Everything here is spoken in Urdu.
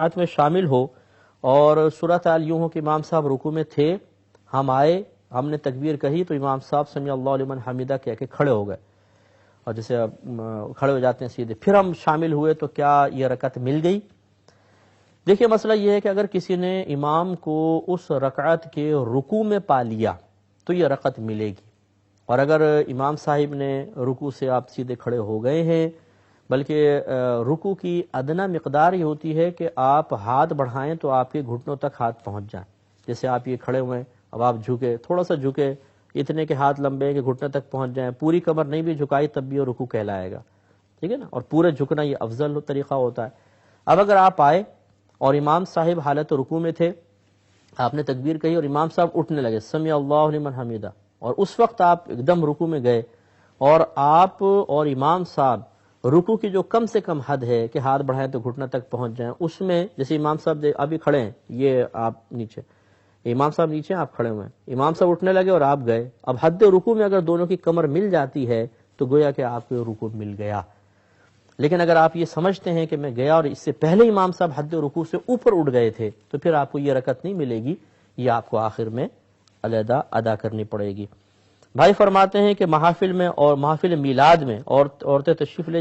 رکعت میں شامل ہو اور صورت حال یوں ہو کہ امام صاحب رکوع میں تھے، ہم آئے، ہم نے تکبیر کہی تو امام صاحب سمیع اللہ لمن حمیدہ کہہ کے کھڑے ہو گئے، اور جیسے کھڑے ہو جاتے ہیں سیدھے، پھر ہم شامل ہوئے تو کیا یہ رکعت مل گئی؟ دیکھیے مسئلہ یہ ہے کہ اگر کسی نے امام کو اس رکعت کے رکوع میں پا لیا تو یہ رکعت ملے گی، اور اگر امام صاحب نے رکوع سے آپ سیدھے کھڑے ہو گئے ہیں، بلکہ رکوع کی ادنا مقدار یہ ہوتی ہے کہ آپ ہاتھ بڑھائیں تو آپ کے گھٹنوں تک ہاتھ پہنچ جائیں، جیسے آپ یہ کھڑے ہوئے ہیں، اب آپ جھکے، تھوڑا سا جھکے، اتنے کے ہاتھ لمبے ہیں کہ گھٹنے تک پہنچ جائیں، پوری کمر نہیں بھی جھکائی تب بھی وہ رکوع کہلائے گا، ٹھیک ہے نا، اور پورے جھکنا یہ افضل طریقہ ہوتا ہے۔ اب اگر آپ آئے اور امام صاحب حالت رکوع میں تھے، آپ نے تکبیر کہی اور امام صاحب اٹھنے لگے سمیع اللہ لمن حمیدہ، اور اس وقت آپ ایک دم رکوع میں گئے، اور آپ اور امام صاحب رکوع کی جو کم سے کم حد ہے کہ ہاتھ بڑھائیں تو گھٹنا تک پہنچ جائیں، اس میں جیسے امام صاحب ابھی کھڑے ہیں، یہ آپ نیچے، امام صاحب نیچے آپ کھڑے ہوئے ہیں، امام صاحب اٹھنے لگے اور آپ گئے، اب حد رکوع میں اگر دونوں کی کمر مل جاتی ہے تو گویا کہ آپ کو رکوع مل گیا۔ لیکن اگر آپ یہ سمجھتے ہیں کہ میں گیا اور اس سے پہلے امام صاحب حد رکوع سے اوپر اٹھ گئے تھے تو پھر آپ کو یہ رکعت نہیں ملے گی، یہ آپ کو آخر میں علیحدہ ادا کرنی پڑے گی۔ بھائی فرماتے ہیں کہ محافل میں اور محافل میلاد میں عورتیں تشریف لے